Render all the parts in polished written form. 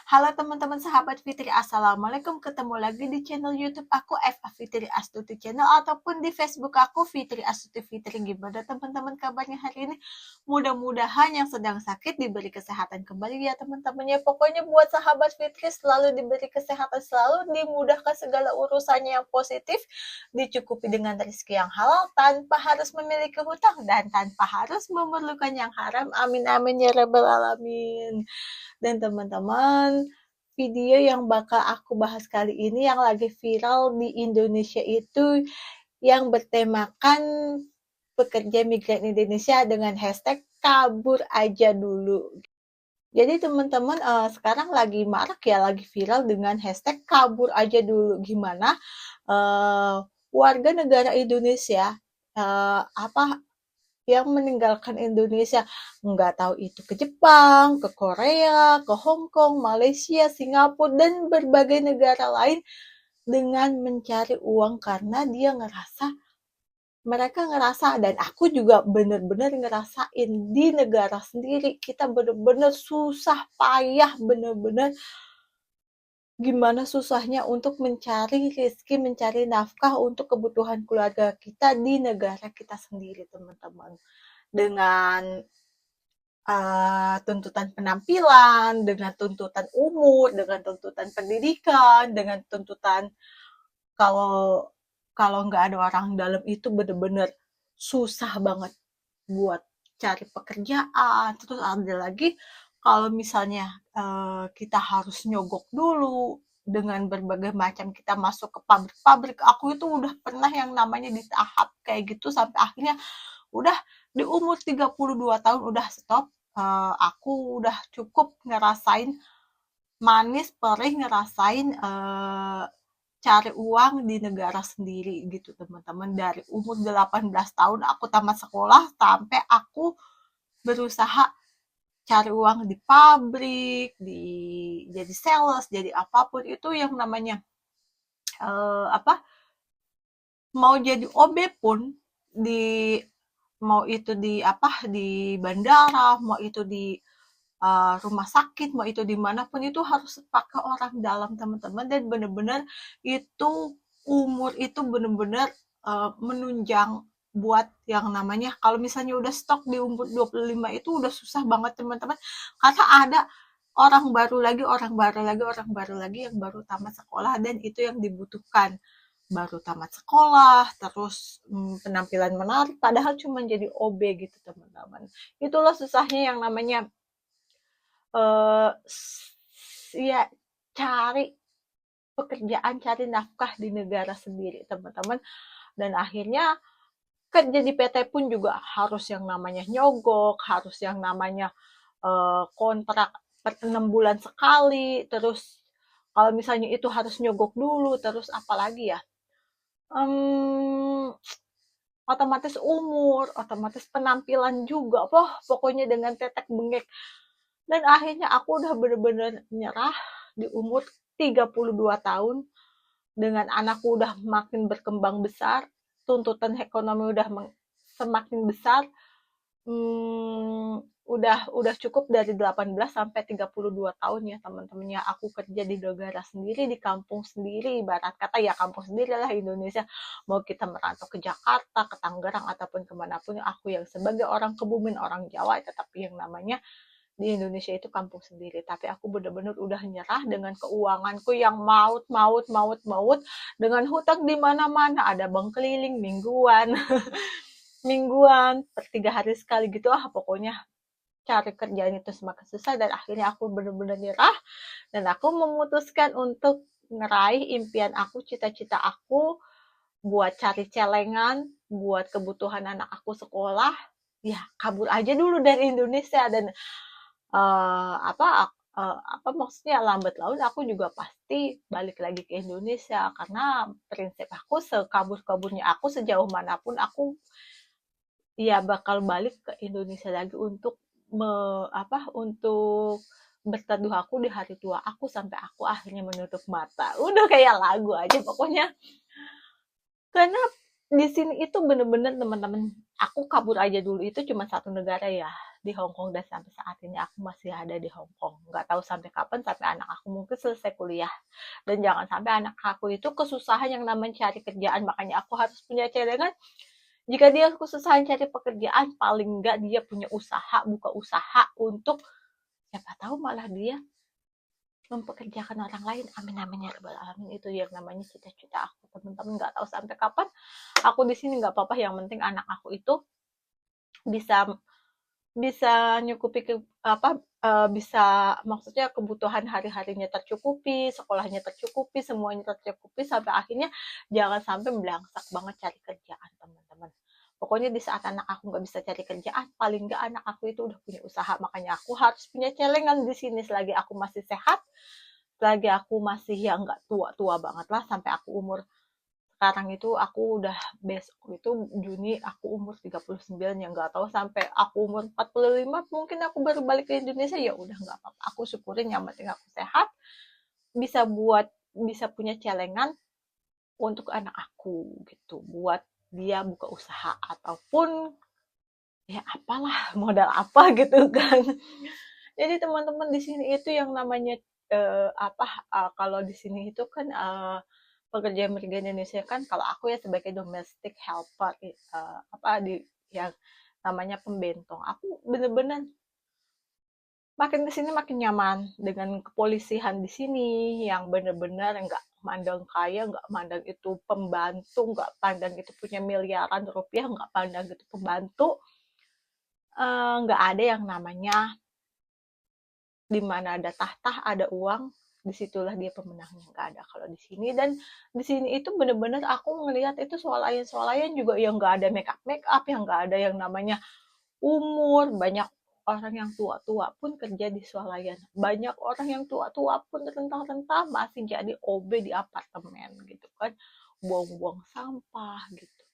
Halo teman-teman sahabat Fitri, Assalamualaikum. Ketemu lagi di channel YouTube aku FA Fitri Astuti Channel ataupun di Facebook aku Fitri Astuti Fitri. Gimana teman-teman kabarnya hari ini? Mudah-mudahan yang sedang sakit diberi kesehatan kembali ya teman-teman ya. Pokoknya buat sahabat Fitri selalu diberi kesehatan, selalu dimudahkan segala urusannya yang positif, dicukupi dengan rezeki yang halal tanpa harus memiliki hutang dan tanpa harus memerlukan yang haram. Amin amin ya rabbal alamin. Dan teman-teman, video yang bakal aku bahas kali ini yang lagi viral di Indonesia itu yang bertemakan pekerja migran Indonesia dengan hashtag kabur aja dulu. Jadi teman-teman sekarang lagi marak ya, lagi viral dengan hashtag kabur aja dulu. Gimana warga negara Indonesia yang meninggalkan Indonesia, nggak tahu itu ke Jepang, ke Korea, ke Hong Kong, Malaysia, Singapura, dan berbagai negara lain dengan mencari uang karena mereka ngerasa, dan aku juga bener-bener ngerasain di negara sendiri, kita bener-bener susah payah, bener-bener gimana susahnya untuk mencari rezeki, mencari nafkah untuk kebutuhan keluarga kita di negara kita sendiri, teman-teman. Dengan tuntutan penampilan, dengan tuntutan umur, dengan tuntutan pendidikan, dengan tuntutan kalau kalau nggak ada orang dalam itu bener-bener susah banget buat cari pekerjaan. Terus ada lagi kalau misalnya kita harus nyogok dulu dengan berbagai macam, kita masuk ke pabrik-pabrik. Aku itu udah pernah yang namanya di tahap kayak gitu sampai akhirnya udah di umur 32 tahun udah stop. Aku udah cukup ngerasain manis perih, ngerasain cari uang di negara sendiri gitu teman-teman. Dari umur 18 tahun aku tamat sekolah sampai aku berusaha cari uang di pabrik, jadi sales, jadi apapun itu yang namanya mau jadi OB pun di mau itu di bandara, mau itu di rumah sakit, mau itu dimanapun itu harus pakai orang dalam teman-teman, dan bener-bener itu umur itu bener-bener menunjang buat yang namanya kalau misalnya udah stok di umur 25 itu udah susah banget teman-teman, karena ada orang baru lagi yang baru tamat sekolah, dan itu yang dibutuhkan, baru tamat sekolah, terus penampilan menarik, padahal cuma jadi OB gitu teman-teman. Itulah susahnya yang namanya ya cari pekerjaan, cari nafkah di negara sendiri teman-teman. Dan akhirnya kerja di PT pun juga harus yang namanya nyogok, harus yang namanya kontrak per 6 bulan sekali, terus kalau misalnya itu harus nyogok dulu, terus apalagi ya, otomatis umur, otomatis penampilan juga, pokoknya dengan tetek bengek. Dan akhirnya aku udah bener-bener nyerah di umur 32 tahun, dengan anakku udah makin berkembang besar, tuntutan ekonomi udah semakin besar, udah cukup dari 18 sampai 32 tahun ya teman-teman ya, aku kerja di negara sendiri, di kampung sendiri, ibarat kata ya kampung sendiri lah Indonesia. Mau kita merantau ke Jakarta, ke Tangerang, ataupun kemanapun, aku yang sebagai orang Kebumen, orang Jawa, tetapi yang namanya di Indonesia itu kampung sendiri. Tapi aku benar-benar udah nyerah dengan keuanganku yang maut, dengan hutang di mana-mana, ada bank keliling mingguan, per 3 hari sekali gitu pokoknya cari kerjaan itu semakin susah, dan akhirnya aku benar-benar nyerah, dan aku memutuskan untuk ngeraih impian aku, cita-cita aku, buat cari celengan, buat kebutuhan anak aku sekolah, ya kabur aja dulu dari Indonesia. Dan maksudnya lambat laun aku juga pasti balik lagi ke Indonesia, karena prinsip aku sekabur-kaburnya aku, sejauh manapun aku ya bakal balik ke Indonesia lagi untuk untuk berteduh aku di hari tua aku sampai aku akhirnya menutup mata. Udah kayak lagu aja pokoknya. Karena di sini itu bener-bener teman-teman aku kabur aja dulu itu cuma satu negara ya, di Hong Kong, dan sampai saat ini aku masih ada di Hong Kong. Nggak tahu sampai kapan, sampai anak aku mungkin selesai kuliah. Dan jangan sampai anak aku itu kesusahan yang namanya cari kerjaan, makanya aku harus punya cadangan. Jika dia kesusahan cari pekerjaan, paling nggak dia punya usaha, buka usaha untuk siapa tahu malah dia mempekerjakan orang lain. Amin amin ya rabbal alamin. Itu yang namanya cita-cita aku, teman-teman. Nggak tahu sampai kapan aku di sini, nggak apa-apa, yang penting anak aku itu bisa bisa nyukupi bisa, maksudnya kebutuhan hari-harinya tercukupi, sekolahnya tercukupi, semuanya tercukupi, sampai akhirnya jangan sampai belangsak banget cari kerjaan, teman-teman. Pokoknya di saat anak aku nggak bisa cari kerjaan, paling nggak anak aku itu udah punya usaha. Makanya aku harus punya celengan di sini selagi aku masih sehat, selagi aku masih yang nggak tua-tua banget lah, sampai aku umur sekarang itu, aku udah besok itu Juni aku umur 39, yang nggak tahu sampai aku umur 45 mungkin aku baru balik ke Indonesia. Ya udah nggak apa-apa, aku syukurin, yang penting aku sehat, bisa punya celengan untuk anak aku gitu, buat dia buka usaha ataupun ya apalah, modal apa gitu kan. Jadi teman-teman, di sini itu yang namanya kalau di sini itu kan pekerjaan migran Indonesia kan, kalau aku ya sebagai domestic helper, yang namanya pembentong, aku bener-bener makin kesini makin nyaman dengan kepolisian di sini, yang bener-bener nggak mandang kaya, nggak mandang itu pembantu, nggak pandang itu punya miliaran rupiah, nggak pandang itu pembantu. Nggak ada yang namanya di mana ada tahta ada uang, disitulah dia pemenangnya. Nggak ada kalau di sini. Dan di sini itu bener-bener aku ngelihat itu swalayan juga yang nggak ada make up, yang nggak ada yang namanya umur. Banyak orang yang tua-tua pun kerja di swalayan, banyak orang yang tua-tua pun rentah-rentah masih jadi OB di apartemen gitu kan, buang-buang sampah gitu.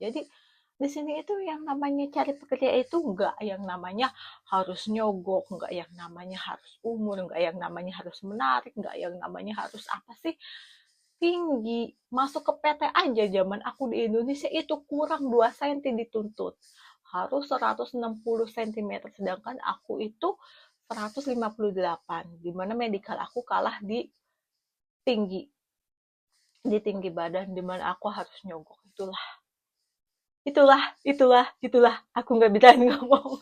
Jadi di sini itu yang namanya cari pekerjaan itu enggak yang namanya harus nyogok, enggak yang namanya harus umur, enggak yang namanya harus menarik, enggak yang namanya harus apa sih, tinggi. Masuk ke PT aja zaman aku di Indonesia itu kurang 2 cm dituntut. Harus 160 cm, sedangkan aku itu 158, di mana medikal aku kalah tinggi, di tinggi badan, di mana aku harus nyogok. Itulah, aku nggak bisa ngomong.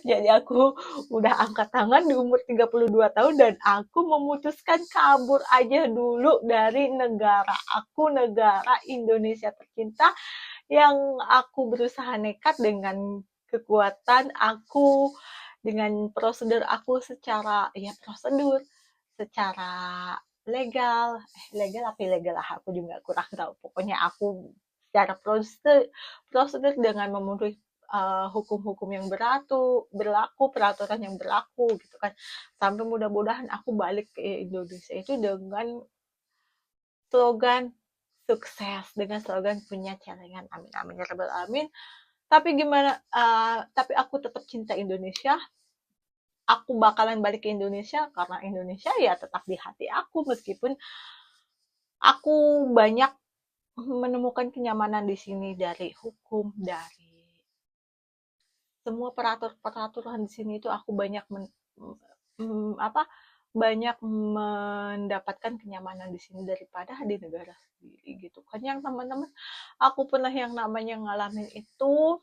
Jadi aku udah angkat tangan di umur 32 tahun dan aku memutuskan kabur aja dulu dari negara aku, negara Indonesia tercinta, yang aku berusaha nekat dengan kekuatan aku, dengan prosedur aku secara legal apa ilegal lah, aku juga kurang tahu. Pokoknya aku secara prosedur dengan memenuhi hukum-hukum yang berlaku, peraturan yang berlaku gitu kan. Sampai mudah-mudahan aku balik ke Indonesia itu dengan slogan sukses, dengan slogan punya celengan. Amin amin ya rabbal alamin. Tapi aku tetap cinta Indonesia. Aku bakalan balik ke Indonesia karena Indonesia ya tetap di hati aku, meskipun aku banyak menemukan kenyamanan di sini, dari hukum, dari semua peraturan di sini itu aku banyak mendapatkan kenyamanan di sini daripada di negara sendiri gitu kan. Yang teman-teman, aku pernah yang namanya ngalamin itu,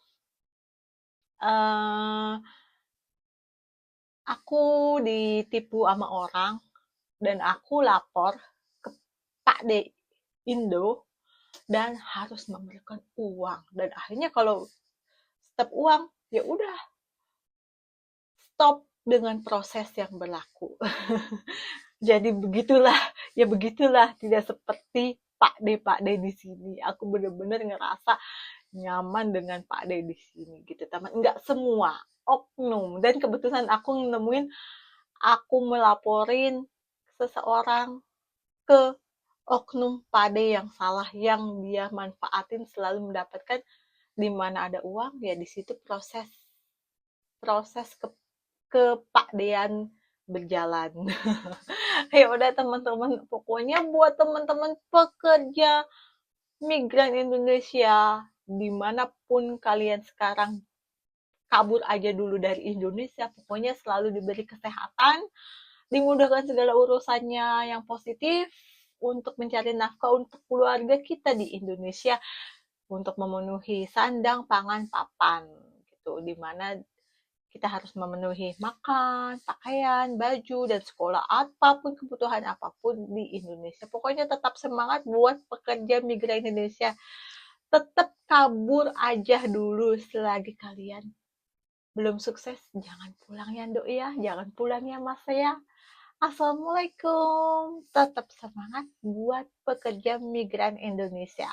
aku ditipu sama orang dan aku lapor ke Pak D Indo dan harus memberikan uang. Dan akhirnya kalau stop uang, ya udah stop dengan proses yang berlaku. Jadi begitulah, tidak seperti Pak D di sini. Aku benar-benar ngerasa nyaman dengan Pak D di sini gitu, teman. Enggak semua, oknum. Dan kebetulan aku melaporin seseorang ke oknum Pak D yang salah, yang dia manfaatin selalu mendapatkan di mana ada uang, ya di situ proses kepakdean berjalan. Ya udah teman-teman, pokoknya buat teman-teman pekerja migran Indonesia dimanapun kalian sekarang, kabur aja dulu dari Indonesia. Pokoknya selalu diberi kesehatan, dimudahkan segala urusannya yang positif untuk mencari nafkah untuk keluarga kita di Indonesia, untuk memenuhi sandang, pangan, papan gitu. Dimana kita harus memenuhi makan, pakaian, baju, dan sekolah, apapun kebutuhan apapun di Indonesia. Pokoknya tetap semangat buat pekerja migran Indonesia. Tetap kabur aja dulu selagi kalian belum sukses. Jangan pulang ya Dok ya, jangan pulang ya Mas ya. Assalamualaikum. Tetap semangat buat pekerja migran Indonesia.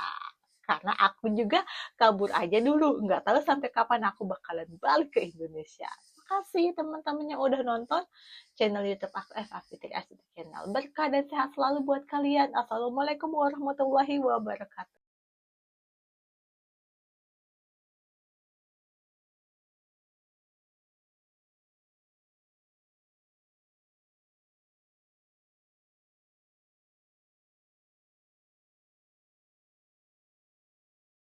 Karena aku juga kabur aja dulu. Nggak tahu sampai kapan aku bakalan balik ke Indonesia. Makasih teman-teman yang udah nonton channel YouTube aku Eva Fitri Astuti Channel. Berkah dan sehat selalu buat kalian. Assalamualaikum warahmatullahi wabarakatuh.